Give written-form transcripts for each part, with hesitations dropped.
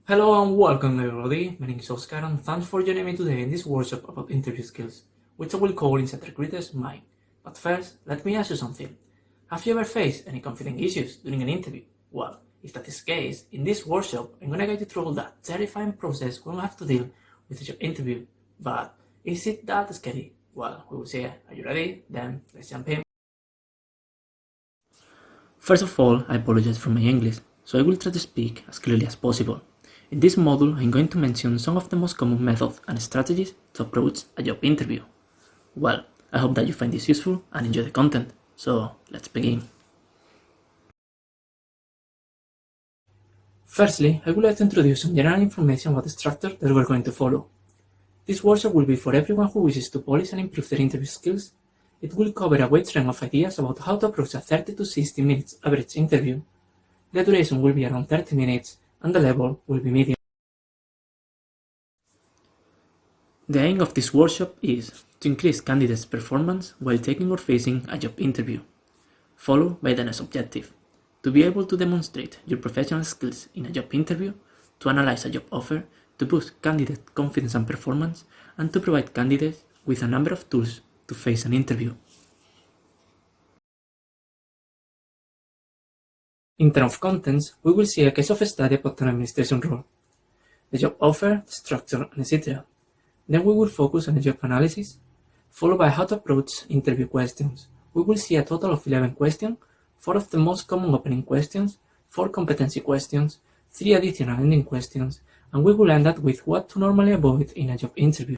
Hello and welcome everybody, my name is Oscar and thanks for joining me today in this workshop about interview skills, which I will cover inside the recruiter's mind. But first, let me ask you something. Have you ever faced any confidence issues during an interview? Well, if that is the case, in this workshop, I'm gonna guide you through all that terrifying process when we have to deal with a job interview. But is it that scary? Well, we will see. Are you ready? Then let's jump in. First of all, I apologize for my English, so I will try to speak as clearly as possible. In this module, I'm going to mention some of the most common methods and strategies to approach a job interview. Well, I hope that you find this useful and enjoy the content, so let's begin. Firstly, I would like to introduce some general information about the structure that we're going to follow. This workshop will be for everyone who wishes to polish and improve their interview skills. It will cover a wide range of ideas about how to approach a 30 to 60 minutes average interview. The duration will be around 30 minutes and the level will be medium. The aim of this workshop is to increase candidates' performance while taking or facing a job interview, followed by the next objective, to be able to demonstrate your professional skills in a job interview, to analyze a job offer, to boost candidate confidence and performance, and to provide candidates with a number of tools to face an interview. In terms of contents, we will see a case of study about an administration role, the job offer, the structure, and etc. Then we will focus on the job analysis, followed by how to approach interview questions. We will see a total of 11 questions, 4 of the most common opening questions, 4 competency questions, 3 additional ending questions, and we will end up with what to normally avoid in a job interview.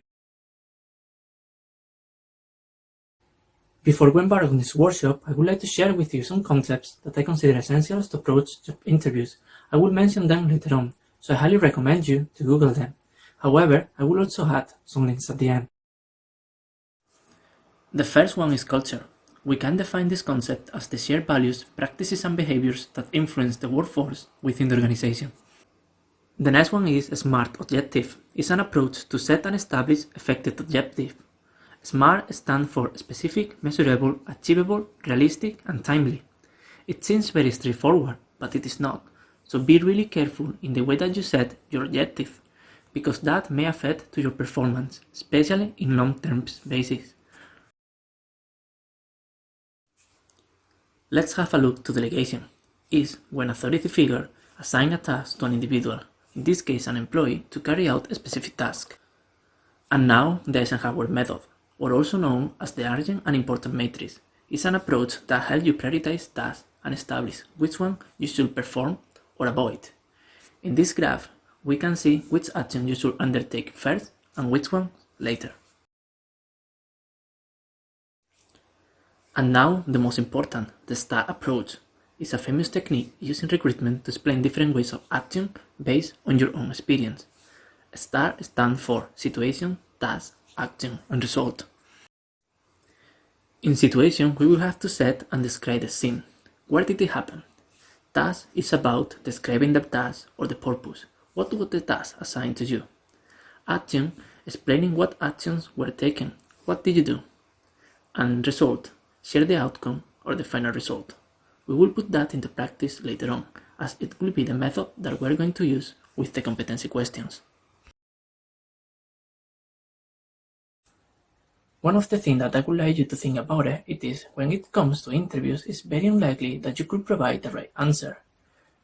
Before we embark on this workshop, I would like to share with you some concepts that I consider essential to approach job interviews. I will mention them later on, so I highly recommend you to Google them. However, I will also add some links at the end. The first one is culture. We can define this concept as the shared values, practices and behaviors that influence the workforce within the organization. The next one is SMART objective. It's an approach to set and establish effective objectives. SMART stands for specific, measurable, achievable, realistic, and timely. It seems very straightforward, but it is not. So be really careful in the way that you set your objective, because that may affect to your performance, especially in long-term basis. Let's have a look to delegation. Is when authority figure assigns a task to an individual, in this case an employee, to carry out a specific task. And now the Eisenhower method, or also known as the urgent and important matrix, is an approach that helps you prioritize tasks and establish which one you should perform or avoid. In this graph, we can see which action you should undertake first and which one later. And now the most important, the STAR approach, is a famous technique used in recruitment to explain different ways of action based on your own experience. STAR stands for situation, task, action, and result. In situation, we will have to set and describe the scene. Where did it happen? Task is about describing the task or the purpose. What was the task assigned to you? Action, explaining what actions were taken. What did you do? And result, share the outcome or the final result. We will put that into practice later on, as it will be the method that we're going to use with the competency questions. One of the things that I would like you to think about it is when it comes to interviews, it's very unlikely that you could provide the right answer.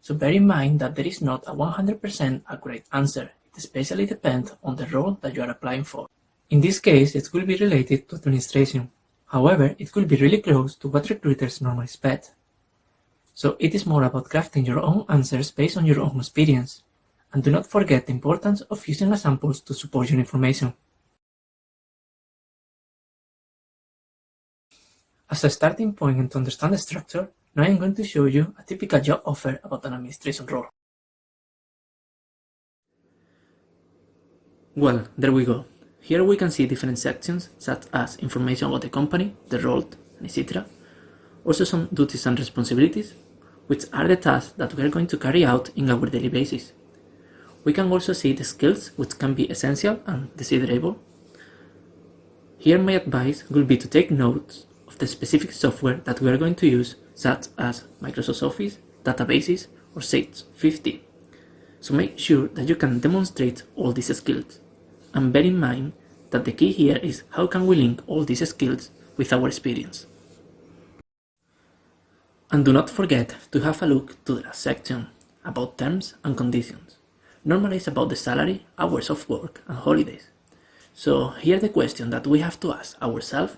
So bear in mind that there is not a 100% accurate answer. It especially depends on the role that you are applying for. In this case, it will be related to administration. However, it could be really close to what recruiters normally expect. So it is more about crafting your own answers based on your own experience. And do not forget the importance of using examples to support your information. As a starting point and to understand the structure, now I'm going to show you a typical job offer about an administration role. Well, there we go. Here we can see different sections such as information about the company, the role, etc. Also some duties and responsibilities, which are the tasks that we are going to carry out in our daily basis. We can also see the skills which can be essential and desirable. Here my advice will be to take notes of the specific software that we are going to use, such as Microsoft Office, databases, or Sage 50. So make sure that you can demonstrate all these skills. And bear in mind that the key here is how can we link all these skills with our experience. And do not forget to have a look to the last section, about terms and conditions. Normally it's about the salary, hours of work, and holidays. So here the question that we have to ask ourselves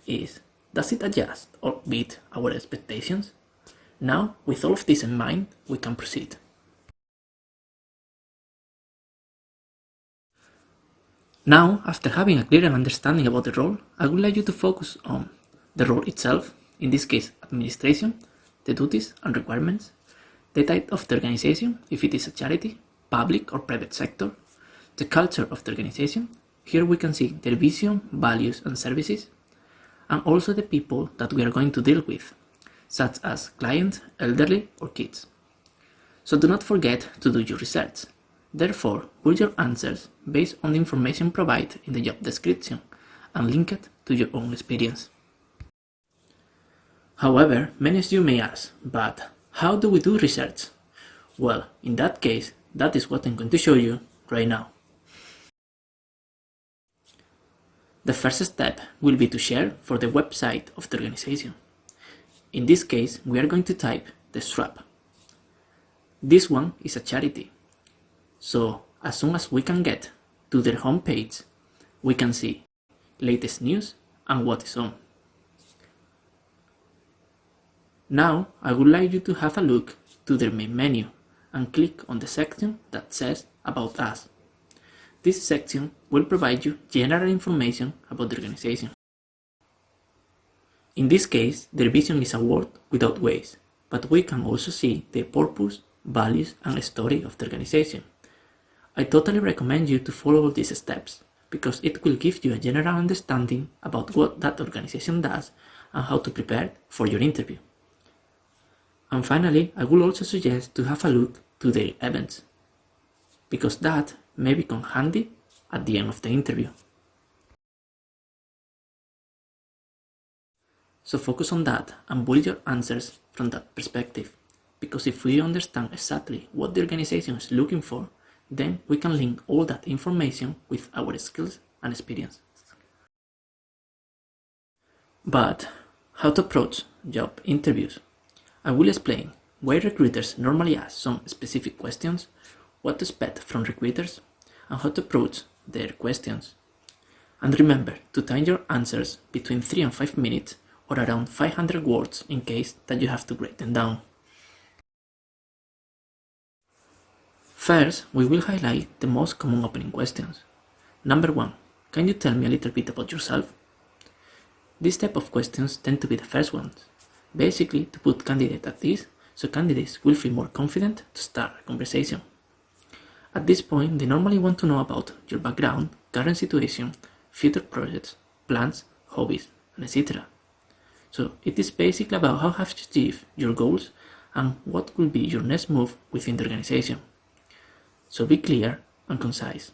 is, does it adjust or beat our expectations? Now, with all of this in mind, we can proceed. Now, after having a clearer understanding about the role, I would like you to focus on the role itself, in this case administration, the duties and requirements, the type of the organization, if it is a charity, public or private sector, the culture of the organization. Here we can see their vision, values and services, and also the people that we are going to deal with, such as clients, elderly or kids. So do not forget to do your research. Therefore, put your answers based on the information provided in the job description and link it to your own experience. However, many of you may ask, but how do we do research? Well, in that case, that is what I'm going to show you right now. The first step will be to share for the website of the organization. In this case, we are going to type the SWAP. This one is a charity. So as soon as we can get to their homepage, we can see latest news and what is on. Now I would like you to have a look to their main menu and click on the section that says About Us. This section will provide you general information about the organization. In this case, their vision is a world without waste, but we can also see the purpose, values and story of the organization. I totally recommend you to follow these steps because it will give you a general understanding about what that organization does and how to prepare for your interview. And finally, I will also suggest to have a look to their events, because that may become handy at the end of the interview. So focus on that and build your answers from that perspective, because if we understand exactly what the organization is looking for, then we can link all that information with our skills and experience. But how to approach job interviews? I will explain why recruiters normally ask some specific questions, what to expect from recruiters, and how to approach their questions. And remember to time your answers between 3 and 5 minutes or around 500 words in case that you have to write them down. First, we will highlight the most common opening questions. Number 1. Can you tell me a little bit about yourself? This type of questions tend to be the first ones, basically to put candidates at ease so candidates will feel more confident to start a conversation. At this point, they normally want to know about your background, current situation, future projects, plans, hobbies, and etc. So it is basically about how have you achieved your goals and what will be your next move within the organization. So be clear and concise.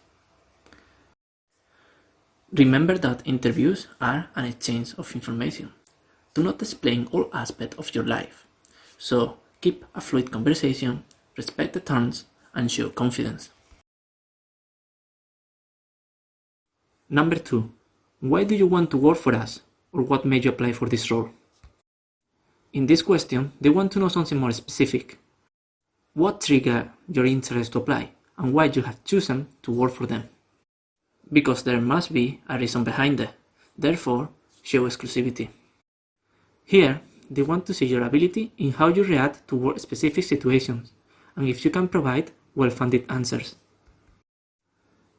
Remember that interviews are an exchange of information. Do not explain all aspects of your life. So keep a fluid conversation, respect the terms, and show confidence. Number 2. Why do you want to work for us, or what made you apply for this role? In this question, they want to know something more specific. What triggered your interest to apply, and why you have chosen to work for them? Because there must be a reason behind it. Therefore, show exclusivity. Here, they want to see your ability in how you react to specific situations, and if you can provide well-funded answers.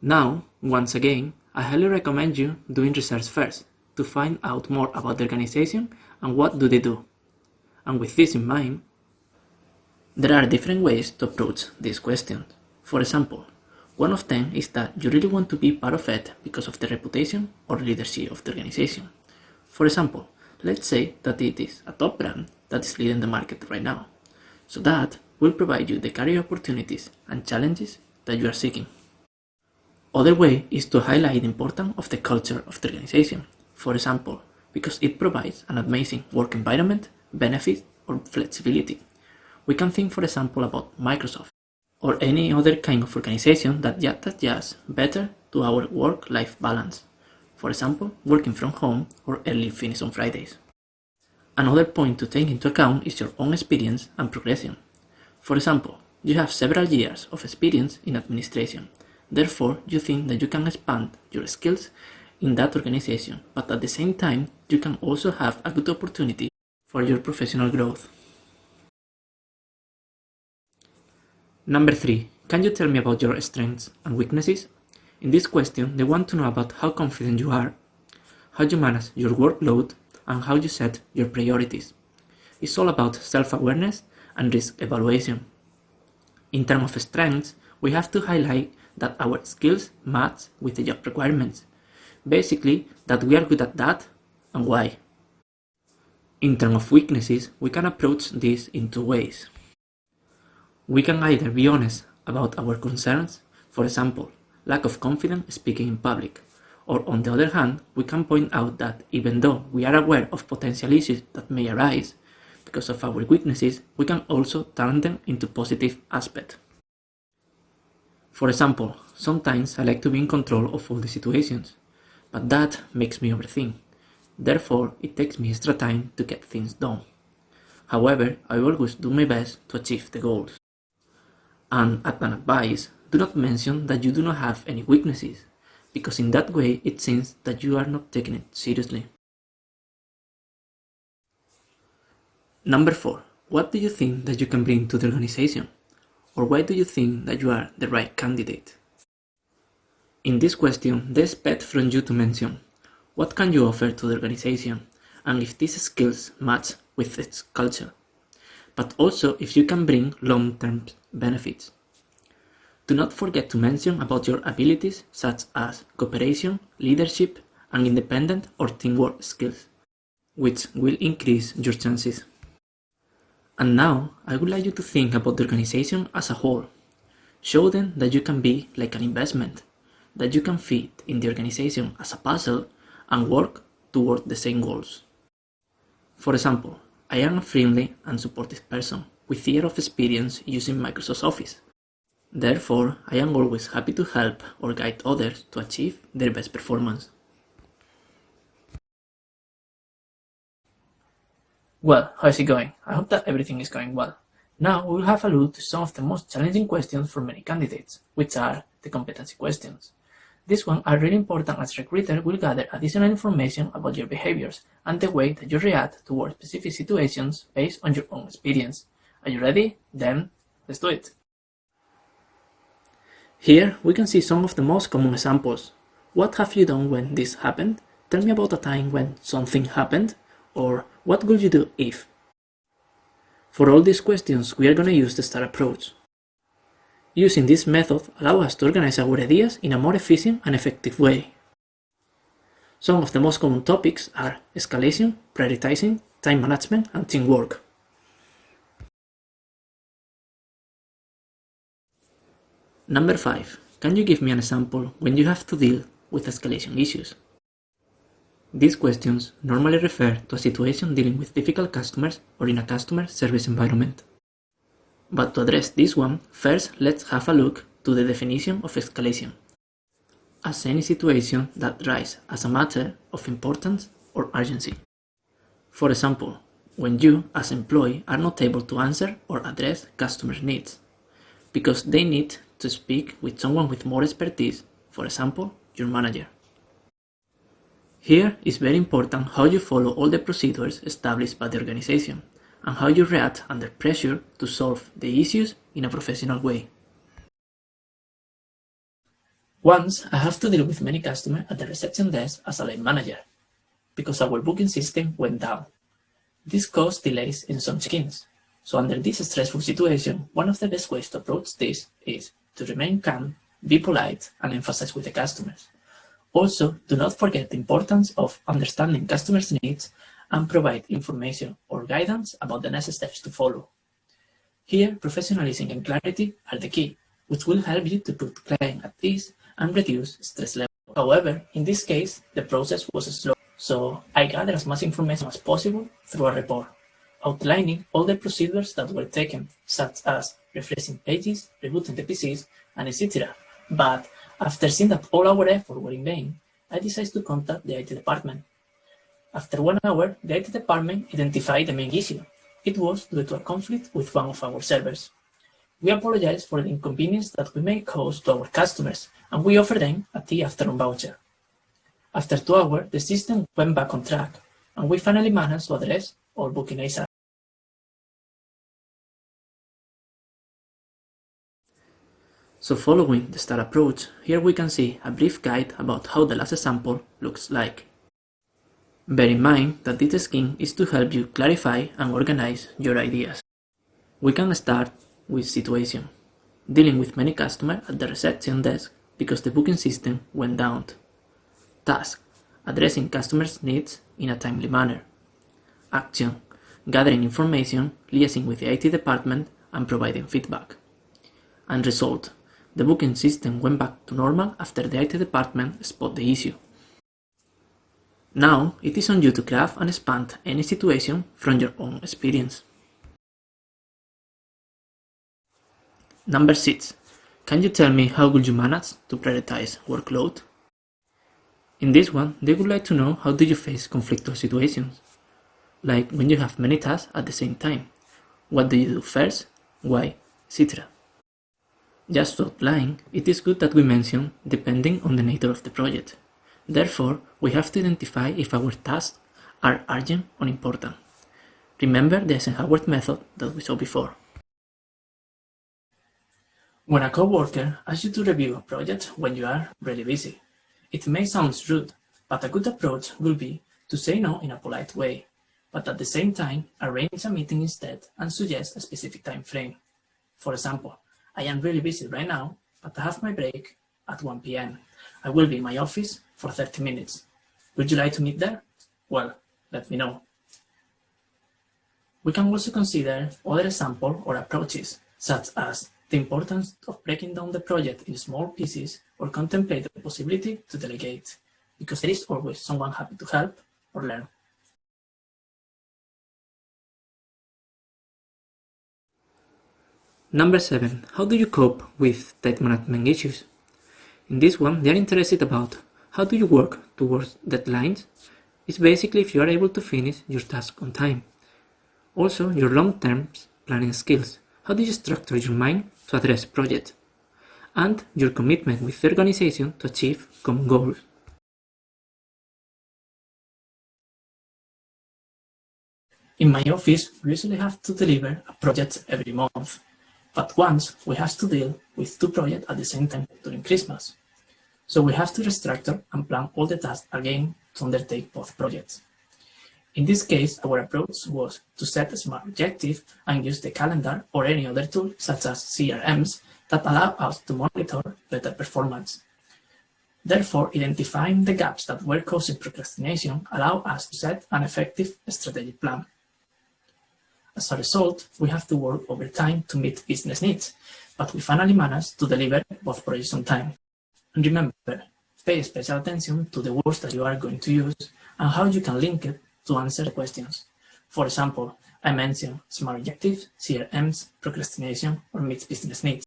Now, once again, I highly recommend you doing research first to find out more about the organization and what do they do. And with this in mind, there are different ways to approach these questions. For example, one of them is that you really want to be part of it because of the reputation or leadership of the organization. For example, let's say that it is a top brand that is leading the market right now. So that will provide you the career opportunities and challenges that you are seeking. Other way is to highlight the importance of the culture of the organization. For example, because it provides an amazing work environment, benefits, or flexibility. We can think, for example, about Microsoft or any other kind of organization that adjusts better to our work-life balance. For example, working from home or early finish on Fridays. Another point to take into account is your own experience and progression. For example, you have several years of experience in administration. Therefore, you think that you can expand your skills in that organization, but at the same time, you can also have a good opportunity for your professional growth. Number 3. Can you tell me about your strengths and weaknesses? In this question, they want to know about how confident you are, how you manage your workload, and how you set your priorities. It's all about self-awareness and risk evaluation. In terms of strengths, we have to highlight that our skills match with the job requirements. Basically, that we are good at that and why. In terms of weaknesses, we can approach this in two ways. We can either be honest about our concerns, for example, lack of confidence speaking in public, or on the other hand, we can point out that even though we are aware of potential issues that may arise because of our weaknesses, we can also turn them into positive aspects. For example, sometimes I like to be in control of all the situations, but that makes me overthink. Therefore, it takes me extra time to get things done. However, I always do my best to achieve the goals. And as an advice, do not mention that you do not have any weaknesses, because in that way it seems that you are not taking it seriously. Number 4. What do you think that you can bring to the organization? Or why do you think that you are the right candidate? In this question, they expect from you to mention what can you offer to the organization and if these skills match with its culture, but also if you can bring long-term benefits. Do not forget to mention about your abilities such as cooperation, leadership, and independent or teamwork skills, which will increase your chances. And now, I would like you to think about the organization as a whole. Show them that you can be like an investment, that you can fit in the organization as a puzzle and work toward the same goals. For example, I am a friendly and supportive person with years of experience using Microsoft Office. Therefore, I am always happy to help or guide others to achieve their best performance. Well, how's it going? I hope that everything is going well. Now we will have a look to some of the most challenging questions for many candidates, which are the competency questions. These ones are really important as recruiter will gather additional information about your behaviors and the way that you react towards specific situations based on your own experience. Are you ready? Then, let's do it. Here we can see some of the most common examples. What have you done when this happened? Tell me about a time when something happened, or what would you do if? For all these questions, we are going to use the STAR approach. Using this method allows us to organize our ideas in a more efficient and effective way. Some of the most common topics are escalation, prioritizing, time management, and teamwork. Number 5. Can you give me an example when you have to deal with escalation issues? These questions normally refer to a situation dealing with difficult customers or in a customer service environment. But to address this one, first let's have a look to the definition of escalation, as any situation that arises as a matter of importance or urgency. For example, when you, as employee, are not able to answer or address customers' needs, because they need to speak with someone with more expertise, for example, your manager. Here is very important how you follow all the procedures established by the organization and how you react under pressure to solve the issues in a professional way. Once, I have to deal with many customers at the reception desk as a line manager, because our booking system went down. This caused delays in some check-ins. So under this stressful situation, one of the best ways to approach this is to remain calm, be polite, and emphasize with the customers. Also, do not forget the importance of understanding customers' needs and provide information or guidance about the next steps to follow. Here, professionalism and clarity are the key, which will help you to put the client at ease and reduce stress level. However, in this case, the process was slow So I gathered as much information as possible through a report, outlining all the procedures that were taken, such as refreshing pages, rebooting the PCs, and etc. But after seeing that all our efforts were in vain, I decided to contact the IT department. After 1 hour, the IT department identified the main issue. It was due to a conflict with one of our servers. We apologize for the inconvenience that we may cause to our customers, and we offer them a tea afternoon voucher. After 2 hours, the system went back on track, and we finally managed to address all booking ASAP. So following the STAR approach, here we can see a brief guide about how the last example looks like. Bear in mind that this scheme is to help you clarify and organize your ideas. We can start with situation, dealing with many customers at the reception desk because the booking system went down. Task, addressing customers' needs in a timely manner. Action, gathering information, liaising with the IT department and providing feedback. And result, the booking system went back to normal after the IT department spotted the issue. Now it is on you to craft and expand any situation from your own experience. Number 6. Can you tell me how would you manage to prioritize workload? In this one, they would like to know how do you face conflictual situations, like when you have many tasks at the same time. What do you do first, why, etc. Just to outline, it is good that we mention depending on the nature of the project. Therefore, we have to identify if our tasks are urgent or important. Remember the Eisenhower method that we saw before. When a coworker asks you to review a project when you are really busy, it may sound rude, but a good approach will be to say no in a polite way, but at the same time arrange a meeting instead and suggest a specific time frame. For example, I am really busy right now, but I have my break at 1 p.m. I will be in my office for 30 minutes. Would you like to meet there? Well, let me know. We can also consider other examples or approaches, such as the importance of breaking down the project in small pieces or contemplate the possibility to delegate, because there is always someone happy to help or learn. Number 7. How do you cope with time management issues? In this one, they are interested about how do you work towards deadlines. It's basically if you are able to finish your task on time. Also, your long-term planning skills. How do you structure your mind to address projects? And your commitment with the organization to achieve common goals. In my office, we usually have to deliver a project every month, but once we have to deal with 2 projects at the same time during Christmas. So we have to restructure and plan all the tasks again to undertake both projects. In this case, our approach was to set a smart objective and use the calendar or any other tool, such as CRMs, that allow us to monitor better performance. Therefore, identifying the gaps that were causing procrastination allow us to set an effective strategic plan. As a result, we have to work overtime to meet business needs, but we finally managed to deliver both projects on time. And remember, pay special attention to the words that you are going to use and how you can link it to answer the questions. For example, I mentioned smart objectives, CRMs, procrastination, or meets business needs.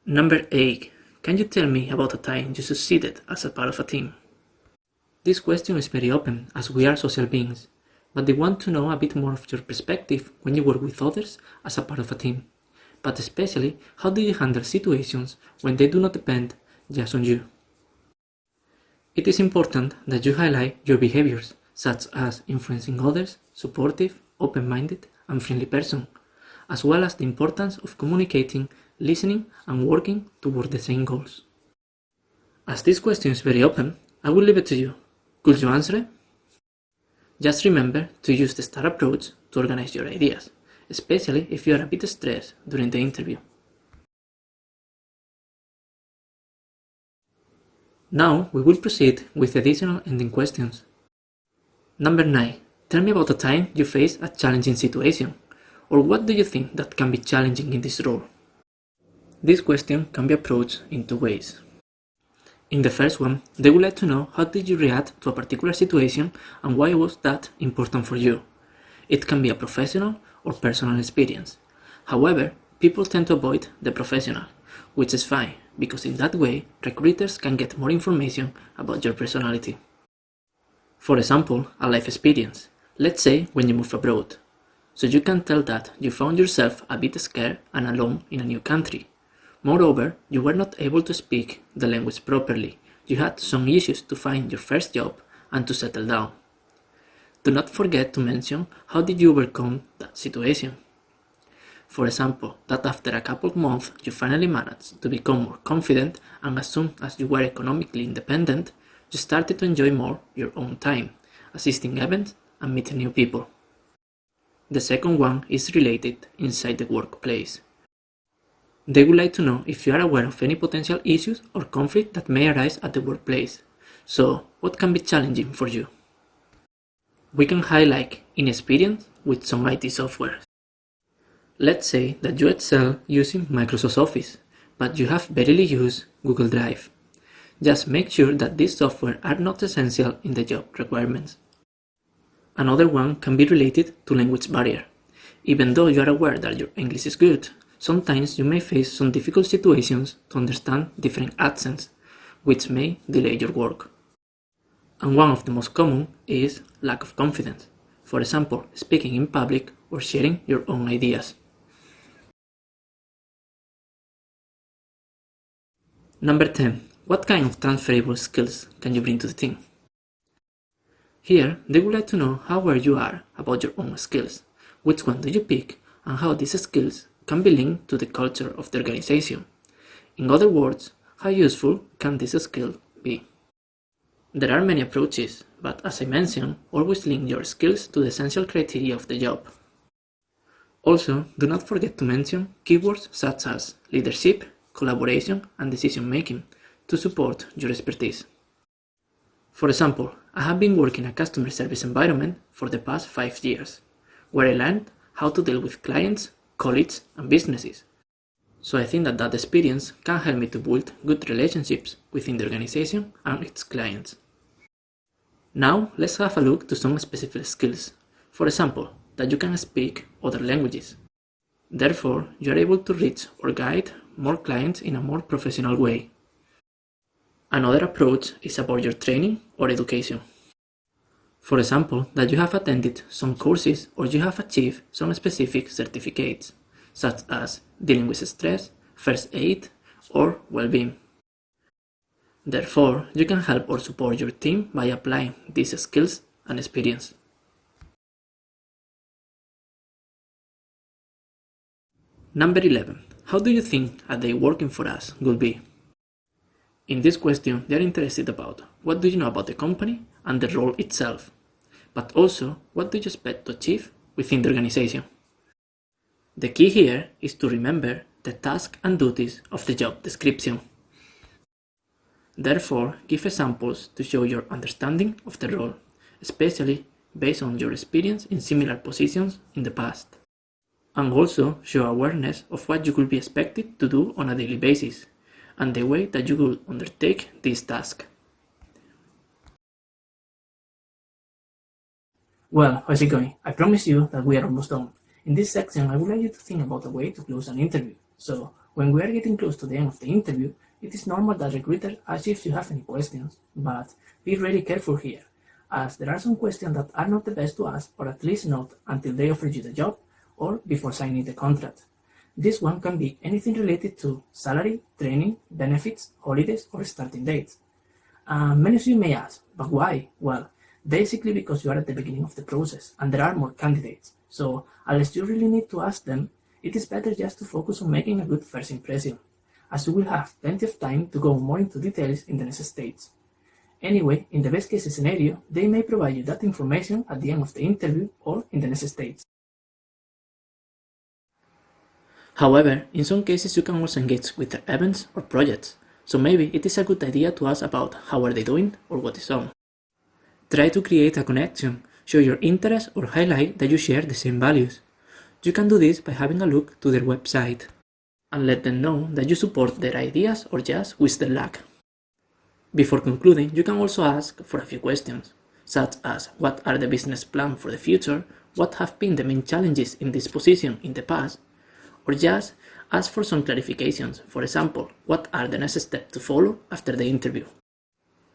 Number 8. Can you tell me about a time you succeeded as a part of a team? This question is very open, as we are social beings, but they want to know a bit more of your perspective when you work with others as a part of a team. But especially, how do you handle situations when they do not depend just on you? It is important that you highlight your behaviors, such as influencing others, supportive, open-minded, and friendly person, as well as the importance of communicating, listening, and working toward the same goals. As this question is very open, I will leave it to you. Could you answer it? Just remember to use the STAR approach to organize your ideas, especially if you are a bit stressed during the interview. Now we will proceed with additional ending questions. Number 9. Tell me about a time you faced a challenging situation, or what do you think that can be challenging in this role? This question can be approached in 2 ways. In the first one, they would like to know how did you react to a particular situation and why was that important for you. It can be a professional or personal experience. However, people tend to avoid the professional, which is fine, because in that way, recruiters can get more information about your personality. For example, a life experience. Let's say when you move abroad. So you can tell that you found yourself a bit scared and alone in a new country. Moreover, you were not able to speak the language properly. You had some issues to find your first job and to settle down. Do not forget to mention how did you overcome that situation. For example, that after a couple of months you finally managed to become more confident, and as soon as you were economically independent, you started to enjoy more your own time, assisting events and meeting new people. The second one is related inside the workplace. They would like to know if you are aware of any potential issues or conflict that may arise at the workplace. So, what can be challenging for you? We can highlight inexperience with some IT software. Let's say that you excel using Microsoft Office, but you have barely used Google Drive. Just make sure that these software are not essential in the job requirements. Another one can be related to language barrier. Even though you are aware that your English is good, sometimes you may face some difficult situations to understand different accents, which may delay your work. And one of the most common is lack of confidence. For example, speaking in public or sharing your own ideas. Number 10. What kind of transferable skills can you bring to the team? Here, they would like to know how aware you are about your own skills, which one do you pick, and how these skills can be linked to the culture of the organization. In other words, how useful can this skill be? There are many approaches, but as I mentioned, always link your skills to the essential criteria of the job. Also, do not forget to mention keywords such as leadership, collaboration, and decision making to support your expertise. For example, I have been working in a customer service environment for the past 5 years, where I learned how to deal with clients, colleagues, and businesses. So I think that experience can help me to build good relationships within the organization and its clients. Now, let's have a look to some specific skills. For example, that you can speak other languages. Therefore, you are able to reach or guide more clients in a more professional way. Another approach is about your training or education. For example, that you have attended some courses or you have achieved some specific certificates, such as dealing with stress, first aid, or well-being. Therefore, you can help or support your team by applying these skills and experience. Number 11. How do you think a day working for us would be? In this question, they are interested about what do you know about the company and the role itself, but also what do you expect to achieve within the organization. The key here is to remember the tasks and duties of the job description. Therefore, give examples to show your understanding of the role, especially based on your experience in similar positions in the past. And also show awareness of what you could be expected to do on a daily basis, and the way that you will undertake this task. Well, how's it going? I promise you that we are almost done. In this section, I would like you to think about a way to close an interview. So, when we are getting close to the end of the interview, it is normal that recruiters ask if you have any questions, but be really careful here, as there are some questions that are not the best to ask, or at least not until they offer you the job or before signing the contract. This one can be anything related to salary, training, benefits, holidays, or starting dates. Many of you may ask, but why? Well, basically because you are at the beginning of the process and there are more candidates. So, unless you really need to ask them, it is better just to focus on making a good first impression, as you will have plenty of time to go more into details in the next stage. Anyway, in the best case scenario, they may provide you that information at the end of the interview or in the next stage. However, in some cases you can also engage with their events or projects, so maybe it is a good idea to ask about how are they doing or what is on. Try to create a connection, show your interest or highlight that you share the same values. You can do this by having a look to their website and let them know that you support their ideas or just wish them luck. Before concluding, you can also ask for a few questions, such as what are the business plans for the future, what have been the main challenges in this position in the past, or just ask for some clarifications. For example, what are the next steps to follow after the interview?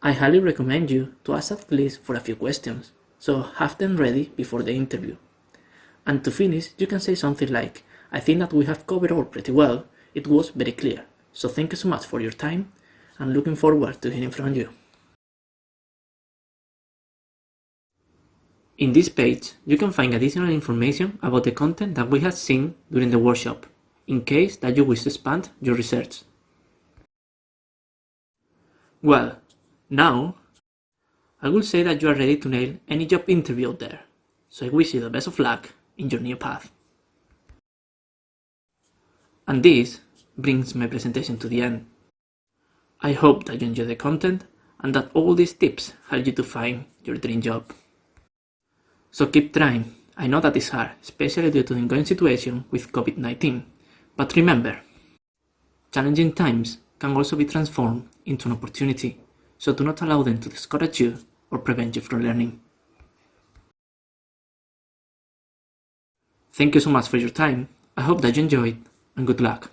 I highly recommend you to ask at least for a few questions, so have them ready before the interview. And to finish, you can say something like, I think that we have covered all pretty well, it was very clear, so thank you so much for your time, and looking forward to hearing from you. In this page, you can find additional information about the content that we have seen during the workshop, in case that you wish to expand your research. Well, now, I will say that you are ready to nail any job interview out there, so I wish you the best of luck in your new path. And this brings my presentation to the end. I hope that you enjoy the content and that all these tips help you to find your dream job. So keep trying. I know that it's hard, especially due to the ongoing situation with COVID-19. But remember, challenging times can also be transformed into an opportunity, so do not allow them to discourage you or prevent you from learning. Thank you so much for your time. I hope that you enjoyed, and good luck.